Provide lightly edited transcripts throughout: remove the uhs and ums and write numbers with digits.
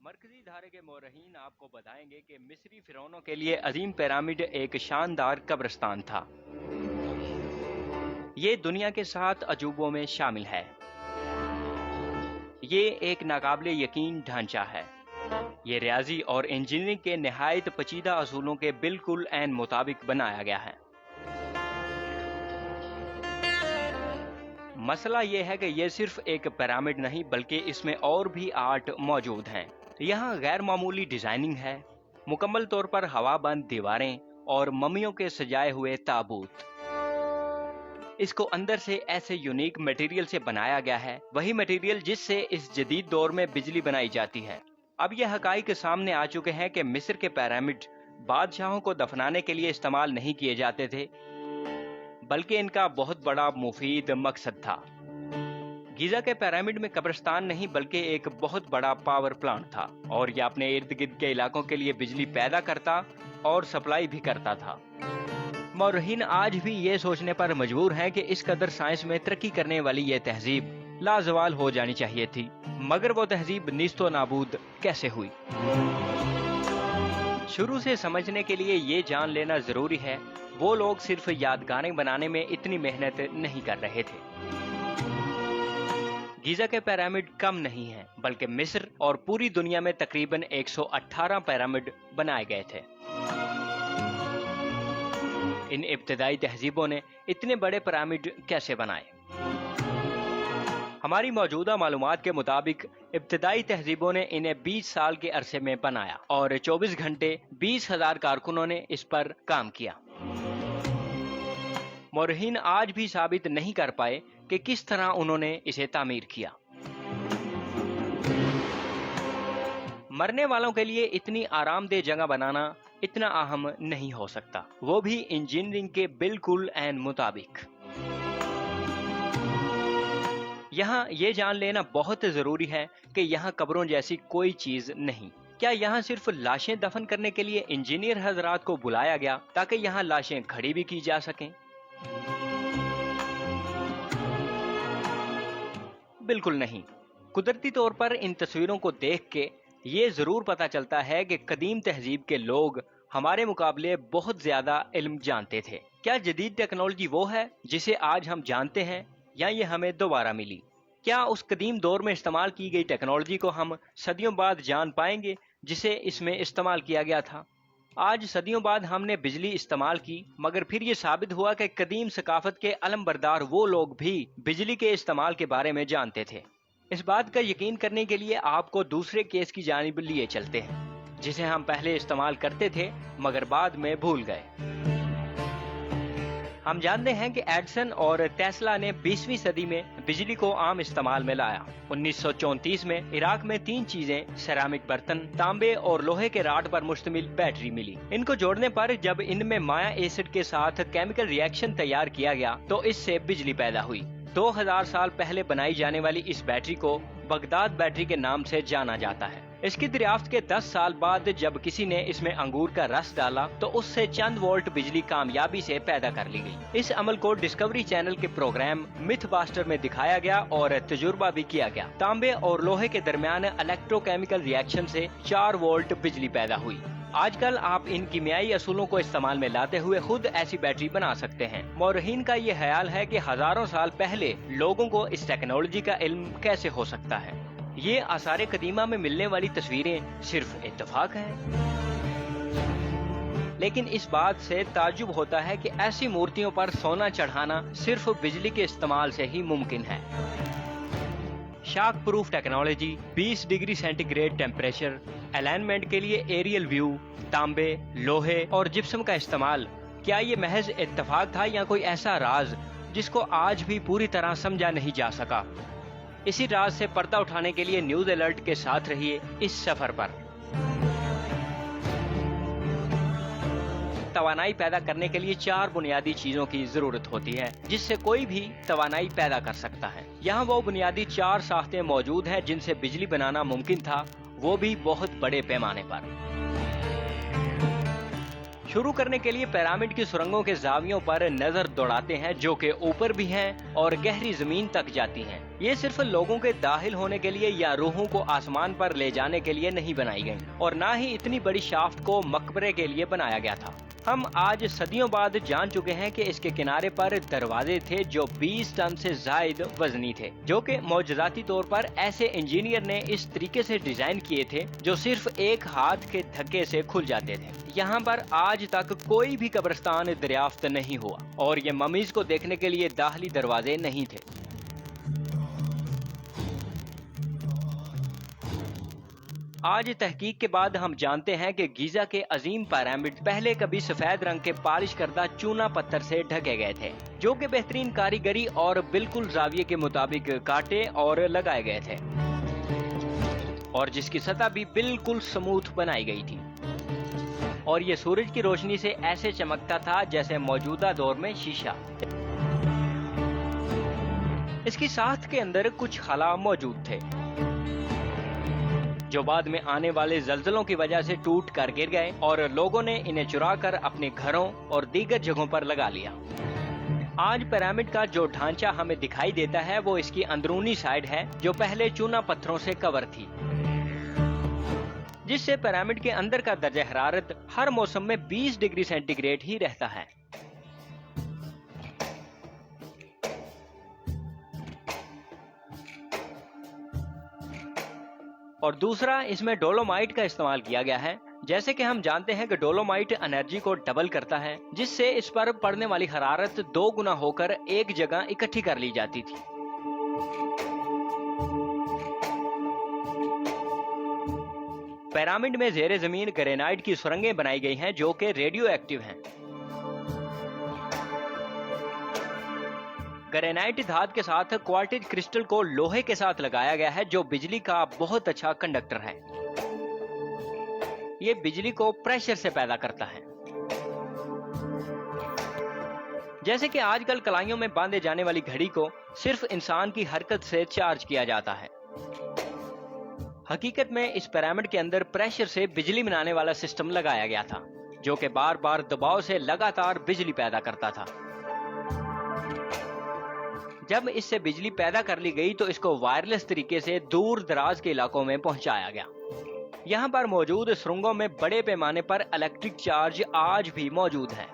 मरकजी धारे के मोरहीन आपको बताएंगे कि मिस्री फिरौनों के लिए अजीम पिरामिड एक शानदार कब्रिस्तान था। ये दुनिया के 7 अजूबों में शामिल है। ये एक नाकाबिले यकीन ढांचा है। ये रियाजी और इंजीनियरिंग के निहायत पेचीदा असूलों के बिल्कुल ऐन मुताबिक बनाया गया है। मसला ये है कि ये सिर्फ एक पिरामिड नहीं बल्कि इसमें और भी आर्ट मौजूद हैं। यहाँ गैर मामूली डिजाइनिंग है, मुकम्मल तौर पर हवाबंद दीवारें और मम्मियों के सजाए हुए ताबूत। इसको अंदर से ऐसे यूनिक मटेरियल से बनाया गया है, वही मटेरियल जिससे इस जदीद दौर में बिजली बनाई जाती है। अब यह हकाइक सामने आ चुके हैं कि मिस्र के पिरामिड बादशाहों को दफनाने के लिए इस्तेमाल नहीं किए जाते थे, बल्कि इनका बहुत बड़ा मुफीद मकसद था। गीजा के पिरामिड में कब्रिस्तान नहीं बल्कि एक बहुत बड़ा पावर प्लांट था और यह अपने इर्द गिर्द के इलाकों के लिए बिजली पैदा करता और सप्लाई भी करता था। मौरहीन आज भी ये सोचने पर मजबूर हैं कि इस कदर साइंस में तरक्की करने वाली ये तहजीब लाजवाल हो जानी चाहिए थी, मगर वो तहजीब नीस्तो नाबूद कैसे हुई। शुरू से समझने के लिए ये जान लेना जरूरी है, वो लोग सिर्फ यादगारें बनाने में इतनी मेहनत नहीं कर रहे थे। गीजा के पिरामिड कम नहीं हैं, बल्कि मिस्र और पूरी दुनिया में तकरीबन 118 पिरामिड बनाए गए थे। इन इब्तदाई तहजीबों ने इतने बड़े पिरामिड कैसे बनाए? हमारी मौजूदा मालूमात के मुताबिक इब्तदाई तहजीबों ने इन्हें 20 साल के अरसे में बनाया और 24 घंटे 20,000 कारकुनों ने इस पर काम किया। मौरहीन आज भी साबित नहीं कर पाए कि किस तरह उन्होंने इसे तामीर किया। मरने वालों के लिए इतनी आरामदेह जगह बनाना इतना अहम नहीं हो सकता, वो भी इंजीनियरिंग के बिल्कुल ऐन मुताबिक। यहाँ ये जान लेना बहुत जरूरी है कि यहाँ कब्रों जैसी कोई चीज नहीं। क्या यहाँ सिर्फ लाशें दफन करने के लिए इंजीनियर हजरात को बुलाया गया ताकि यहाँ लाशें खड़ी भी की जा सकें? बिल्कुल नहीं। कुदरती तौर पर इन तस्वीरों को देख के ये जरूर पता चलता है कि कदीम तहजीब के लोग हमारे मुकाबले बहुत ज्यादा इल्म जानते थे। क्या जदीद टेक्नोलॉजी वो है जिसे आज हम जानते हैं, या ये हमें दोबारा मिली? क्या उस कदीम दौर में इस्तेमाल की गई टेक्नोलॉजी को हम सदियों बाद जान पाएंगे जिसे इसमें इस्तेमाल किया गया था? आज सदियों बाद हमने बिजली इस्तेमाल की, मगर फिर ये साबित हुआ कि कदीम सकाफत के अलमबरदार वो लोग भी बिजली के इस्तेमाल के बारे में जानते थे। इस बात का यकीन करने के लिए आपको दूसरे केस की जानिब लिए चलते हैं, जिसे हम पहले इस्तेमाल करते थे मगर बाद में भूल गए। हम जानते हैं कि एडिसन और टेस्ला ने 20वीं सदी में बिजली को आम इस्तेमाल में लाया। 1934 में इराक में 3 चीजें, सेरामिक बर्तन, तांबे और लोहे के राड पर मुश्तमिल बैटरी मिली। इनको जोड़ने पर जब इनमें माया एसिड के साथ केमिकल रिएक्शन तैयार किया गया तो इससे बिजली पैदा हुई। 2000 साल पहले बनाई जाने वाली इस बैटरी को बगदाद बैटरी के नाम से जाना जाता है। इसकी दरियाफ्त के 10 साल बाद जब किसी ने इसमें अंगूर का रस डाला तो उससे चंद वोल्ट बिजली कामयाबी से पैदा कर ली गई। इस अमल को डिस्कवरी चैनल के प्रोग्राम मिथबास्टर में दिखाया गया और तजुर्बा भी किया गया। तांबे और लोहे के दरमियान इलेक्ट्रोकेमिकल रिएक्शन से 4 वोल्ट बिजली पैदा हुई। आजकल आप इन कीमियाई असूलों को इस्तेमाल में लाते हुए खुद ऐसी बैटरी बना सकते हैं। मौरहीन का ये ख्याल है कि हजारों साल पहले लोगों को इस टेक्नोलॉजी का इल्म कैसे हो सकता है। ये आसारे कदीमा में मिलने वाली तस्वीरें सिर्फ इत्तेफाक हैं, लेकिन इस बात से ताज्जुब होता है कि ऐसी मूर्तियों पर सोना चढ़ाना सिर्फ बिजली के इस्तेमाल से ही मुमकिन है। Shock proof technology, 20 degree centigrade temperature, alignment के लिए एरियल व्यू, तांबे, लोहे और जिप्सम का इस्तेमाल, क्या ये महज इत्तेफाक था या कोई ऐसा राज जिसको आज भी पूरी तरह समझा नहीं जा सका? इसी राज से पर्दा उठाने के लिए न्यूज अलर्ट के साथ रहिए इस सफर पर। तवानाई पैदा करने के लिए 4 बुनियादी चीजों की जरूरत होती है जिससे कोई भी तवानाई पैदा कर सकता है। यहाँ वो बुनियादी 4 साख्तें मौजूद हैं जिनसे बिजली बनाना मुमकिन था, वो भी बहुत बड़े पैमाने पर। शुरू करने के लिए पिरामिड की सुरंगों के जावियों पर नजर दौड़ाते हैं, जो कि ऊपर भी हैं और गहरी जमीन तक जाती हैं। ये सिर्फ लोगों के दाखिल होने के लिए या रूहों को आसमान पर ले जाने के लिए नहीं बनाई गई, और न ही इतनी बड़ी शाफ्ट को मकबरे के लिए बनाया गया था। हम आज सदियों बाद जान चुके हैं कि इसके किनारे पर दरवाजे थे जो 20 टन से जायद वजनी थे, जो कि मौजूदाती तौर पर ऐसे इंजीनियर ने इस तरीके से डिजाइन किए थे जो सिर्फ एक हाथ के धक्के से खुल जाते थे। यहाँ पर आज तक कोई भी कब्रिस्तान दरियाफ्त नहीं हुआ और ये ममीज को देखने के लिए दाखिली दरवाजे नहीं थे। आज तहकीक के बाद हम जानते हैं कि गीजा के अजीम पिरामिड पहले कभी सफेद रंग के पालिश करदा चूना पत्थर से ढके गए थे, जो कि बेहतरीन कारीगरी और बिल्कुल जाविये के मुताबिक काटे और लगाए गए थे, और जिसकी सतह भी बिल्कुल स्मूथ बनाई गई थी, और ये सूरज की रोशनी से ऐसे चमकता था जैसे मौजूदा दौर में शीशा। इसकी साख्त के अंदर कुछ खला मौजूद थे जो बाद में आने वाले जल्जलों की वजह से टूट कर गिर गए और लोगों ने इन्हें चुरा कर अपने घरों और दीगर जगहों पर लगा लिया। आज पिरामिड का जो ढांचा हमें दिखाई देता है वो इसकी अंदरूनी साइड है, जो पहले चूना पत्थरों से कवर थी, जिससे पिरामिड के अंदर का दर्जा हरारत हर मौसम में 20 डिग्री सेंटीग्रेड ही रहता है। और दूसरा, इसमें डोलोमाइट का इस्तेमाल किया गया है। जैसे कि हम जानते हैं कि डोलोमाइट एनर्जी को डबल करता है, जिससे इस पर पड़ने वाली हरारत 2 गुना होकर एक जगह इकट्ठी कर ली जाती थी। पिरामिड में ज़ेरे जमीन ग्रेनाइट की सुरंगें बनाई गई हैं जो कि रेडियो एक्टिव हैं। ग्रेनाइट धात के साथ क्वार्टिज क्रिस्टल को लोहे के साथ लगाया गया है जो बिजली का बहुत अच्छा कंडक्टर है। ये बिजली को प्रेशर से पैदा करता है। जैसे कि आजकल कलाइयों में बांधे जाने वाली घड़ी को सिर्फ इंसान की हरकत से चार्ज किया जाता है। हकीकत में इस पिरामिड के अंदर प्रेशर से बिजली बनाने वाला सिस्टम लगाया गया था, जो कि बार बार दबाव से लगातार बिजली पैदा करता था। जब इससे बिजली पैदा कर ली गई तो इसको वायरलेस तरीके से दूर दराज के इलाकों में पहुंचाया गया। यहाँ पर मौजूद सुरंगों में बड़े पैमाने पर इलेक्ट्रिक चार्ज आज भी मौजूद है।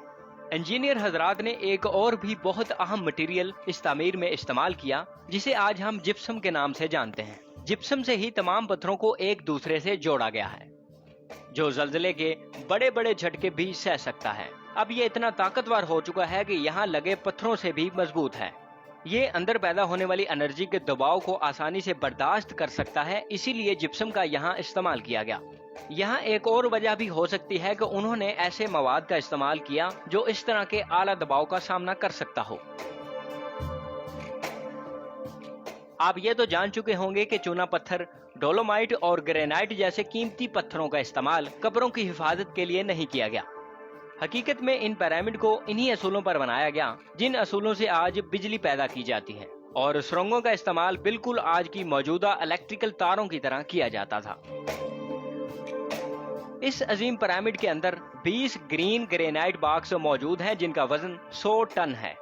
इंजीनियर हजरात ने एक और भी बहुत अहम मटेरियल इस तामीर में इस्तेमाल किया, जिसे आज हम जिप्सम के नाम से जानते हैं। जिप्सम से ही तमाम पत्थरों को एक दूसरे से जोड़ा गया है, जो जल्जले के बड़े बड़े झटके भी सह सकता है। अब ये इतना ताकतवर हो चुका है कि यहाँ लगे पत्थरों से भी मजबूत है। ये अंदर पैदा होने वाली एनर्जी के दबाव को आसानी से बर्दाश्त कर सकता है, इसीलिए जिप्सम का यहाँ इस्तेमाल किया गया। यहाँ एक और वजह भी हो सकती है कि उन्होंने ऐसे मवाद का इस्तेमाल किया जो इस तरह के आला दबाव का सामना कर सकता हो। आप ये तो जान चुके होंगे कि चूना पत्थर, डोलोमाइट और ग्रेनाइट जैसे कीमती पत्थरों का इस्तेमाल कब्रों की हिफाजत के लिए नहीं किया गया। हकीकत में इन पिरामिड को इन्हीं असूलों पर बनाया गया जिन असूलों से आज बिजली पैदा की जाती है, और सुरंगों का इस्तेमाल बिल्कुल आज की मौजूदा इलेक्ट्रिकल तारों की तरह किया जाता था। इस अजीम पिरामिड के अंदर 20 ग्रीन ग्रेनाइट बॉक्स मौजूद हैं जिनका वजन 100 टन है।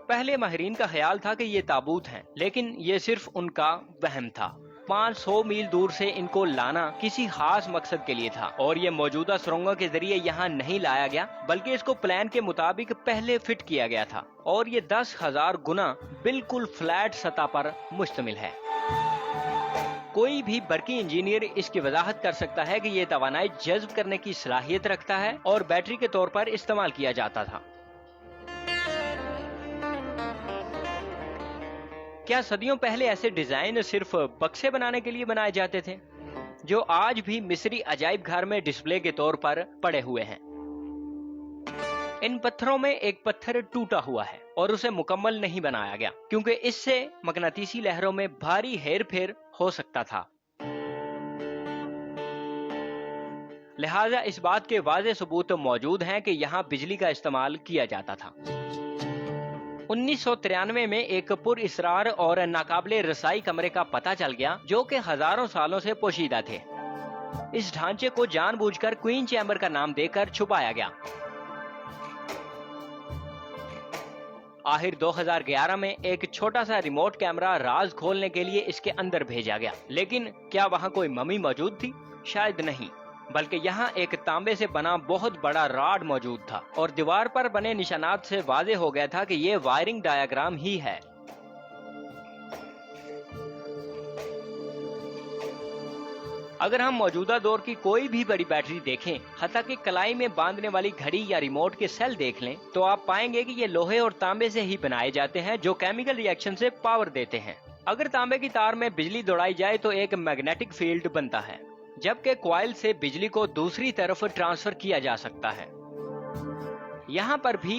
पहले माहिरीन का ख्याल था कि ये ताबूत हैं, लेकिन ये सिर्फ उनका वहम था। 500 मील दूर से इनको लाना किसी खास मकसद के लिए था, और ये मौजूदा सुरंगों के जरिए यहाँ नहीं लाया गया, बल्कि इसको प्लान के मुताबिक पहले फिट किया गया था, और ये 10,000 गुना बिल्कुल फ्लैट सतह पर मुश्तमिल है। कोई भी बरकी इंजीनियर इसकी वजाहत कर सकता है कि ये तवानाई जज्ब करने की सलाहियत रखता है और बैटरी के तौर पर इस्तेमाल किया जाता था। क्या सदियों पहले ऐसे डिजाइन सिर्फ बक्से बनाने के लिए बनाए जाते थे, जो आज भी मिस्री अजायब घर में डिस्प्ले के तौर पर पड़े हुए हैं? इन पत्थरों में एक पत्थर टूटा हुआ है और उसे मुकम्मल नहीं बनाया गया, क्योंकि इससे मगनातीसी लहरों में भारी हेरफेर हो सकता था। लिहाजा इस बात के वाज़े सबूत मौजूद हैं कि यहाँ बिजली का इस्तेमाल किया जाता था। 1993 में एक पुरइसरार और नाकाबिले रसाई कमरे का पता चल गया जो कि हजारों सालों से पोशीदा थे। इस ढांचे को जानबूझकर क्वीन चैम्बर का नाम देकर छुपाया गया। आखिर 2011 में एक छोटा सा रिमोट कैमरा राज खोलने के लिए इसके अंदर भेजा गया, लेकिन क्या वहां कोई मम्मी मौजूद थी? शायद नहीं, बल्कि यहाँ एक तांबे से बना बहुत बड़ा रॉड मौजूद था और दीवार पर बने निशानात से वाज़ेह हो गया था कि ये वायरिंग डायग्राम ही है। अगर हम मौजूदा दौर की कोई भी बड़ी बैटरी देखें, हत्ता कि कलाई में बांधने वाली घड़ी या रिमोट के सेल देख लें, तो आप पाएंगे कि ये लोहे और तांबे से ही बनाए जाते हैं जो केमिकल रिएक्शन से पावर देते हैं। अगर तांबे की तार में बिजली दौड़ाई जाए तो एक मैग्नेटिक फील्ड बनता है, जबकि कॉइल से बिजली को दूसरी तरफ ट्रांसफर किया जा सकता है। यहाँ पर भी